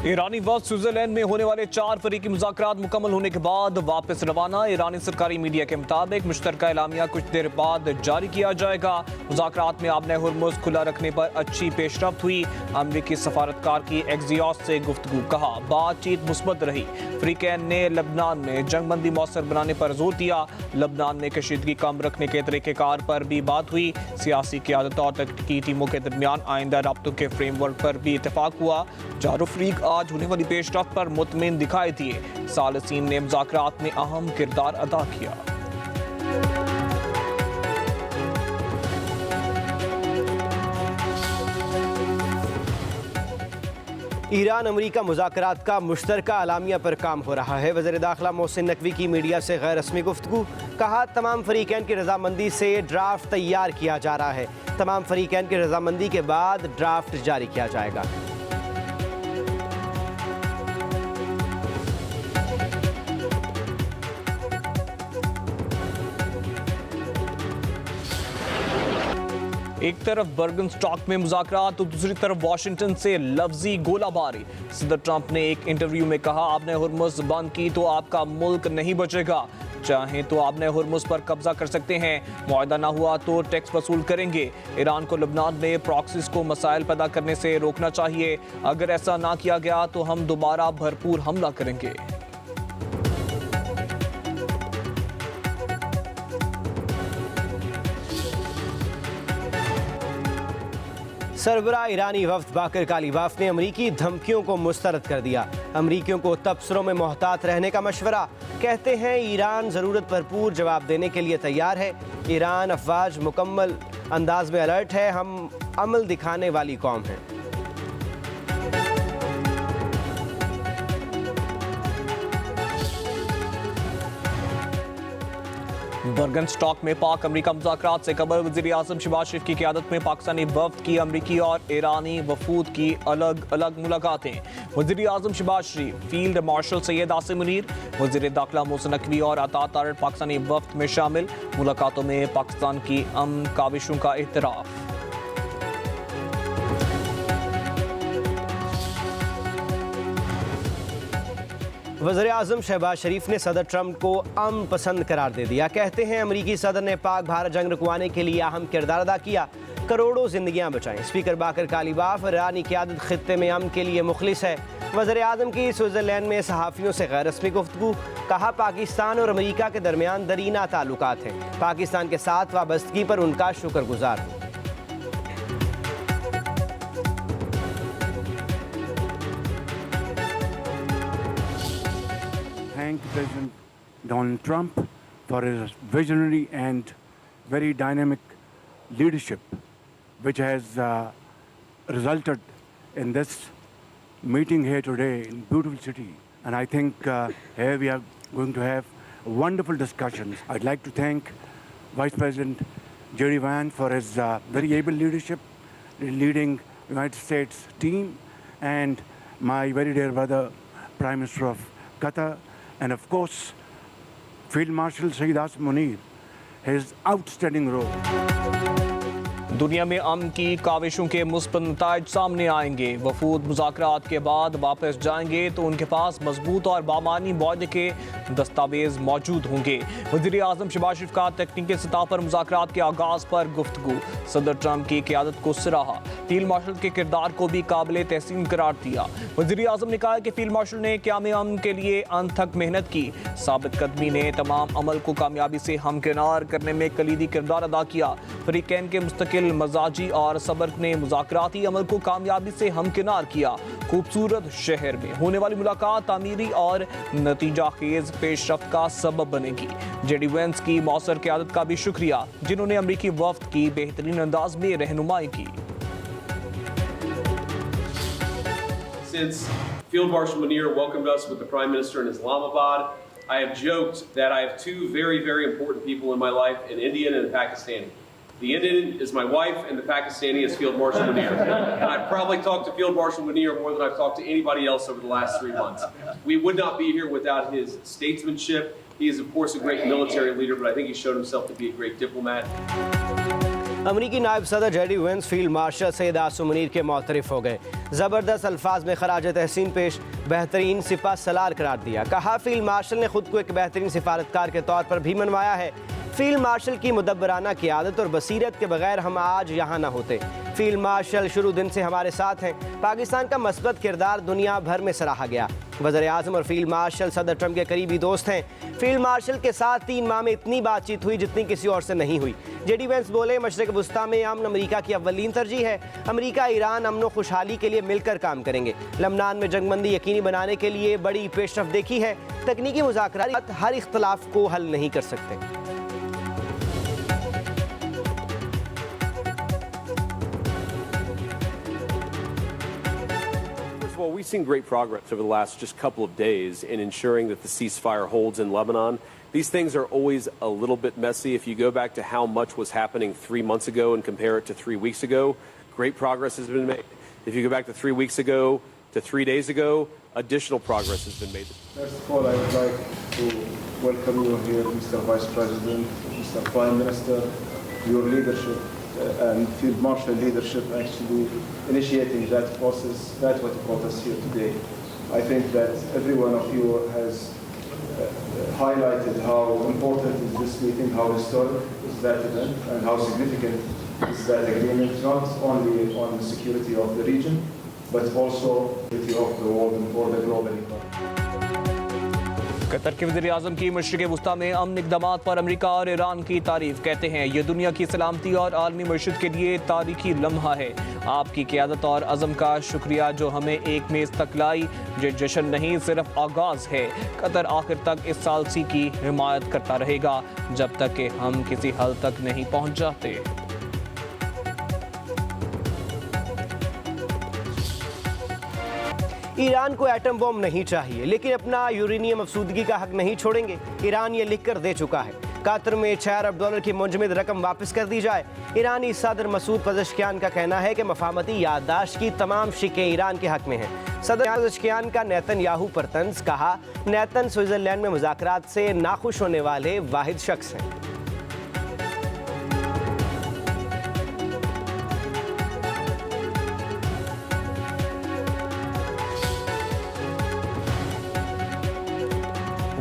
ईरानी वक्त स्विट्जरलैंड में होने वाले 4 फरीकी मुज़ाकरात मुकम्मल होने के बाद वापस रवाना। ईरानी सरकारी मीडिया के मुताबिक मुश्तरका एलामिया कुछ देर बाद जारी किया जाएगा। मुज़ाकरात में आबने हुर्मुज़ खुला रखने पर अच्छी पेशरफ्त हुई। अमरीकी सफारतकार की एक्सियोस से गुफ्तगू, कहा बातचीत मुस्बत रही। फरीकैन ने लबनान में जंगबंदी मौसर बनाने पर जोर दिया। लबनान में कशीदगी कम रखने के तरीक़ेकार पर भी बात हुई। सियासी क़यादत और तकनीकी टीमों के दरमियान आइंदा राब्तों के फ्रेमवर्क पर भी इत्तेफाक हुआ। चारों फरीक आज होने वाली पेशरफ्त पर मुतमिन दिखाई दिए। सालिसीन ने मुज़ाकरात में अहम किरदार अदा किया। ईरान अमरीका मुज़ाकरात का मुश्तरका अलामिया पर काम हो रहा है। वज़ीर दाखिला मोहसिन नकवी की मीडिया से गैर रस्मी गुफ्तगू, कहा तमाम फरीकैन की रजामंदी से ड्राफ्ट तैयार किया जा रहा है। तमाम फरीकैन की रजामंदी के बाद ड्राफ्ट जारी किया जाएगा। एक तरफ बर्गनस्टॉक में मुज़ाकरात तो दूसरी तरफ वाशिंगटन से लफ्जी गोलाबारी। सदर ट्रंप ने एक इंटरव्यू में कहा आपने हुर्मुज़ बंद की तो आपका मुल्क नहीं बचेगा। चाहें तो आपने हुर्मुज़ पर कब्जा कर सकते हैं, मुआहदा ना हुआ तो टैक्स वसूल करेंगे। ईरान को लबनान में प्रॉक्सीज को मसाइल पैदा करने से रोकना चाहिए। अगर ऐसा ना किया गया तो हम दोबारा भरपूर हमला करेंगे। सरबराह ईरानी वफ्द बाकर कालीबाफ ने अमरीकी धमकियों को मुस्तरद कर दिया। अमरीकियों को तबसरों में मोहतात रहने का मशवरा। कहते हैं ईरान ज़रूरत भरपूर जवाब देने के लिए तैयार है। ईरान अफवाज मुकम्मल अंदाज में अलर्ट है। हम अमल दिखाने वाली कौम हैं। बर्गनस्टॉक में पाक अमरीका मुज़ाकरात से कबल वज़ीर आज़म शहबाज शरीफ की क़यादत में पाकिस्तानी वफ़द की अमरीकी और ईरानी वफूद की अलग अलग मुलाकातें। वज़ीर आज़म शहबाज शरीफ, फील्ड मार्शल सैयद आसिम मुनीर, वज़ीर दाखिला मोहसिन नकवी और अता तारड़ पाकिस्तानी वफ़द में शामिल। मुलाकातों में पाकिस्तान की अमन काविशों का एतराफ़। वज़ीर आज़म शहबाज शरीफ ने सदर ट्रंप को अमन पसंद करार दे दिया। कहते हैं अमरीकी सदर ने पाक भारत जंग रुकवाने के लिए अहम किरदार अदा किया, करोड़ों जिंदगियां बचाएं। स्पीकर बाकर कालीबाफ, ईरानी क़यादत खित्ते में अमन के लिए मुखलिस है। वज़ीर आज़म की स्विट्ज़रलैंड में सहाफ़ियों से गैर रस्मी गुफ्तगू, कहा पाकिस्तान और अमरीका के दरमियान दरीना ताल्लुकात हैं। पाकिस्तान के साथ वाबस्तगी पर उनका शुक्रगुजार हूँ। Thank President Donald Trump for his visionary and very dynamic leadership, which has resulted in this meeting here today in beautiful city. And I think here we are going to have wonderful discussions. I'd like to thank Vice President Jerry Vance for his very able leadership, leading United States team, and my very dear brother, Prime Minister of Qatar, and of course, Field Marshal Sayyid Asim Munir, his outstanding role. दुनिया में अमन की काविशों के मुस्बत नताइज सामने आएंगे। वफूद मुज़ाकरात के बाद वापस जाएंगे तो उनके पास मजबूत और बामानी मुआहदे के दस्तावेज मौजूद होंगे। वज़ीर आज़म शहबाज शरीफ का तकनीकी सतह पर मुज़ाकरात के आगाज़ पर गुफ्तगू। सदर ट्रंप की क़यादत को सराहा। फील्ड मार्शल के किरदार को भी काबिल तहसीन करार दिया। वज़ीर आज़म ने कहा कि फील्ड मार्शल ने क़याम अमन के लिए अंत तक मेहनत की। साबित कदमी ने तमाम अमल को कामयाबी से हमकिनार करने में कलीदी किरदार अदा किया। फरीकैन के मुस्तकिल मजाजी और सब्र ने मुज़ाकराती अमल को कामयाबी से हमकिनार किया। खूबसूरत शहर में होने वाली मुलाकात तामीरी और नतीजा खेज पेशरफ्त का सबब बनेगी। जेडी वेंस की मौसर क़यादत का भी शुक्रिया, जिन्होंने अमरीकी वफ़द की बेहतरीन अंदाज में रहनुमाई की। Since Field Marshal Munir welcomed us with the Prime Minister in Islamabad, I have joked that I have two very, very important people in my life, an Indian and a Pakistani. The Indian is my wife, and the Pakistani is Field Marshal Munir. And I've probably talked to Field Marshal Munir more than I've talked to anybody else over the last 3 months. We would not be here without his statesmanship. He is, of course, a great military leader, but I think he showed himself to be a great diplomat. अमरीकी नायब सदर JD Vance field marshal Syed Asim Munir के मुतरफ हो गए। ज़बरदस्त अल्फाज में खराज तहसीन पेश, बेहतरीन सिपा सलार करार दिया। कहा फील्ड मार्शल ने खुद को एक बेहतरीन सिफारतकार के तौर पर भी मनवाया है। फील्ड मार्शल की मुदब्बराना क़ियादत और बसीरत के बगैर हम आज यहाँ न होते। फील्ड मार्शल शुरू दिन से हमारे साथ हैं। पाकिस्तान का मस्बत किरदार दुनिया भर में सराहा गया। वज़ीर आज़म और फील्ड मार्शल सदर ट्रम्प के करीबी दोस्त हैं। फील्ड मार्शल के साथ 3 माह में इतनी बातचीत हुई जितनी किसी और से नहीं हुई। जेडी वेंस बोले, मशरिक़ वुस्ता में अमन अमरीका की अव्वलीन तरजीह है। अमरीका ईरान अमन व खुशहाली के लिए मिलकर काम करेंगे। लबनान में जंगबंदी यकीनी बनाने के लिए बड़ी पेशरफ देखी है। तकनीकी मुज़ाकरात हर इख्तलाफ को हल नहीं कर सकते। Well, we've seen great progress over the last just couple of days in ensuring that the ceasefire holds in Lebanon. These things are always a little bit messy. If you go back to how much was happening 3 months ago and compare it to 3 weeks ago, great progress has been made. If you go back to 3 weeks ago to 3 days ago, additional progress has been made. First of all, I would like to welcome you here, Mr. Vice President, Mr. Prime Minister, your leadership and Field Marshal leadership actually initiating that process. That's what brought us here today. I think that every one of you has highlighted how important is this meeting, how historic is that event, and how significant is that agreement, not only on the security of the region, but also security of the world and for the global economy. Qatar के वज़ीर आज़म की मशरिक़ वुस्ता में अमन इक़दामात पर अमरीका और Iran की तारीफ। कहते हैं ये दुनिया की सलामती और आलमी मईशत के लिए तारीखी लम्हा है। आपकी क़यादत और अज़म का शुक्रिया जो हमें एक मेज़ तक लाई। ये जश्न नहीं सिर्फ आगाज़ है। कतर आखिर तक इस सालसी की हिमायत करता रहेगा जब तक कि हम किसी हल तक नहीं पहुँच जाते। ईरान को एटम बम नहीं चाहिए, लेकिन अपना यूरेनियम अफसूदगी का हक नहीं छोड़ेंगे। ईरान ये लिख कर दे चुका है। कतर में $6 अरब की मुंजमद रकम वापस कर दी जाए। ईरानी सदर मसूद पज़ेश्कियान का कहना है कि मफाहमती याददाश्त की तमाम शिकें ईरान के हक में हैं। सदर पज़ेश्कियान का नेतन्याहू पर तंज। कहा, नेतन स्विट्ज़रलैंड में मुज़ाकरात से नाखुश होने वाले वाहिद शख्स हैं।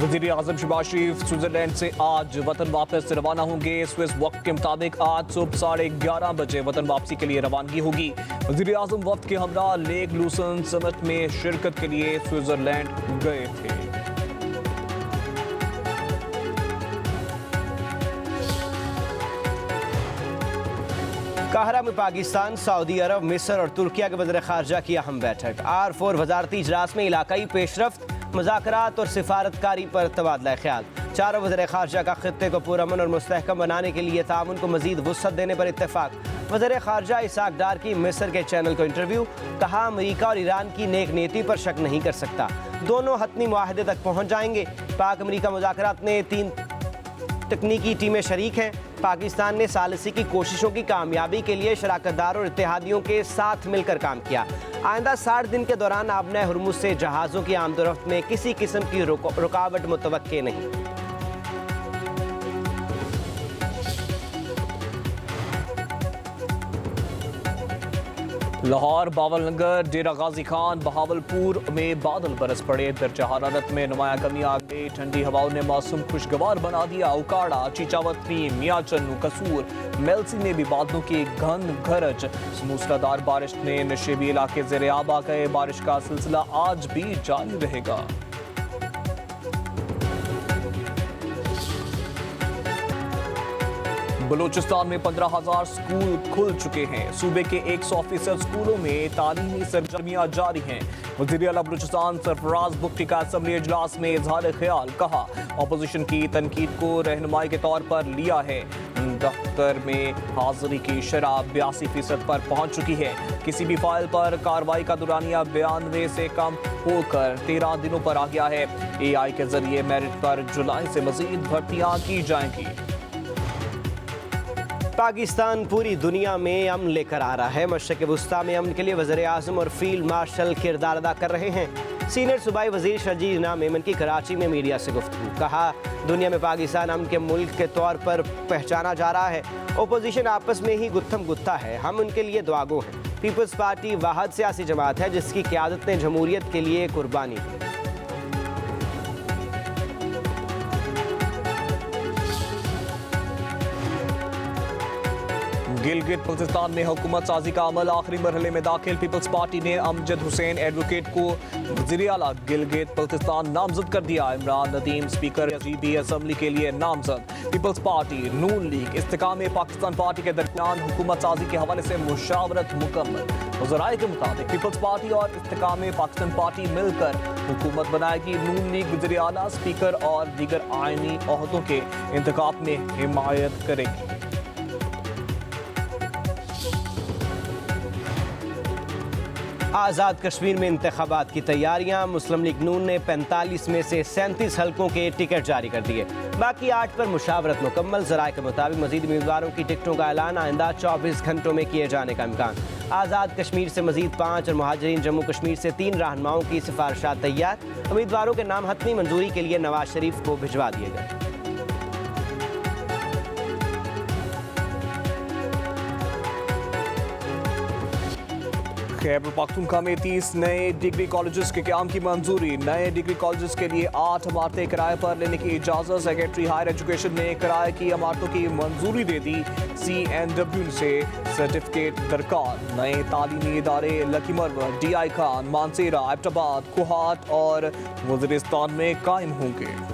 वज़ीर आज़म शहबाज शरीफ स्विट्ज़रलैंड से आज वतन वापस रवाना होंगे। स्विस वक्त के मुताबिक आज सुबह 11:30 बजे वतन वापसी के लिए रवानगी होगी। वज़ीर आज़म वक्त के हमरा लेक लूसन समिट में शिरकत के लिए स्विट्ज़रलैंड गए थे। काहिरा में पाकिस्तान, सऊदी अरब, मिस्र और तुर्किया के वज़ीर ख़ारजा की अहम बैठक। R4 वज़ारती इजलास में इलाकाई पेशरफ्त, मुज़ाकरात और सिफारतकारी पर तबादला ख्याल। चारों वज़ीर ख़ारजा का खित्ते को पुरअमन और मुस्तहकम बनाने के लिए ताउन को मज़ीद वुसअत देने पर इत्तेफाक। वज़ीर ख़ारजा इसाक डार की मिस्र के चैनल को इंटरव्यू। कहा, अमरीका और ईरान की नेक नीति पर शक नहीं कर सकता। दोनों हतमी मुआहदे तक पहुँच जाएंगे। पाक अमरीका मुज़ाकरात में 3 तकनीकी टीमें शरीक हैं। पाकिस्तान ने सालिसी की कोशिशों की कामयाबी के लिए शराकतदारों और इत्तेहादियों के साथ मिलकर काम किया। आइंदा 60 दिन के दौरान आबने हुर्मुज़ से जहाज़ों की आमदोरफ्त में किसी किस्म की रुकावट मुतवक्के नहीं। लाहौर, बावलनगर, डेरा गाजी खान, बहावलपुर में बादल बरस पड़े। दर्जा हरारत में नुमाया कमी आ गई। ठंडी हवाओं ने मौसम खुशगवार बना दिया। उकाड़ा, चीचावतनी, मियाचन्नू, कसूर, मेलसी में भी बादलों की घन गरज। मूसलाधार बारिश ने नशेबी इलाके ज़ेरे आब आ गए। बारिश का सिलसिला आज भी जारी रहेगा। बलूचिस्तान में 15,000 स्कूल खुल चुके हैं। सूबे के 100% स्कूलों में तालीमी सरगर्मियां जारी हैं। वज़ीर आला बलूचिस्तान सरफराज बुख्ती का असम्बली इजलास में इजहार ख्याल। कहा, अपोजिशन की तनकीद को रहनुमाई के तौर पर लिया है। दफ्तर में हाजिरी की शरह 82% पर पहुंच चुकी है। किसी भी फाइल पर कार्रवाई का दुरानिया 92 से कम होकर 13 दिनों पर आ गया है। AI के जरिए मेरिट पर जुलाई से मजीद भर्तियां की जाएंगी। पाकिस्तान पूरी दुनिया में अमन लेकर आ रहा है। मशरिक़ वुस्ता में अमन के लिए वज़ीर आज़म और फील्ड मार्शल किरदार अदा कर रहे हैं। सीनियर सूबाई वजीर शजीना मेमन की कराची में मीडिया से गुफ्तगू। कहा, दुनिया में पाकिस्तान अमन के मुल्क के तौर पर पहचाना जा रहा है। ओपोजिशन आपस में ही गुत्थम गुत्था है, हम उनके लिए दुआगो हैं। पीपल्स पार्टी वाहिद सियासी जमात है जिसकी क़यादत ने जमहूरियत के लिए कुर्बानी दी। गिलगित बल्तिस्तान में हुकूमत साजी का अमल आखिरी मरहले में दाखिल। पीपल्स पार्टी ने अमजद हुसैन एडवोकेट को वज़ीर आला गिलगित बल्तिस्तान नामजद कर दिया। Imran Nadeem speaker GB assembly के लिए नामजद। पीपल्स पार्टी, नून लीग, इस्तेकाम पाकिस्तान पार्टी के दरमियान हुकूमत साजी के हवाले से मुशावरत मुकम्मल। वज़राए के मुताबिक पीपल्स पार्टी और इस्तेकाम पाकिस्तान पार्टी मिलकर हुकूमत बनाएगी। नून लीग वज़ीर आला, स्पीकर और दीगर आइनी ओहदों के इंतखाब में हिमायत करेगी। आज़ाद कश्मीर में इंतखाबात की तैयारियां। मुस्लिम लीग नून ने 45 में से 37 हलकों के टिकट जारी कर दिए। बाकी 8 पर मुशावरत मुकम्मल। ज़राए के मुताबिक मजीद उम्मीदवारों की टिकटों का ऐलान आइंदा 24 घंटों में किए जाने का इम्कान। आज़ाद कश्मीर से मजीद 5 और मुहाजिरीन जम्मू कश्मीर से 3 रहनुमाओं की सिफारिशात तैयार। उम्मीदवारों के नाम हतमी मंजूरी के लिए नवाज शरीफ को भिजवा दिए गए। खैबर पख्तूनख्वा में 30 नए डिग्री कॉलेजेस के क़याम की मंजूरी। नए डिग्री कॉलेजेस के लिए 8 इमारतें किराए पर लेने की इजाज़त। सेक्रेटरी हायर एजुकेशन ने किराए की इमारतों की मंजूरी दे दी। CNW से सर्टिफिकेट दरकार। नए तालीमी इदारे लकी मरवर, DI खान, मानसेरा, एबटाबाद, कोहाट और वज़ीरिस्तान में कायम होंगे।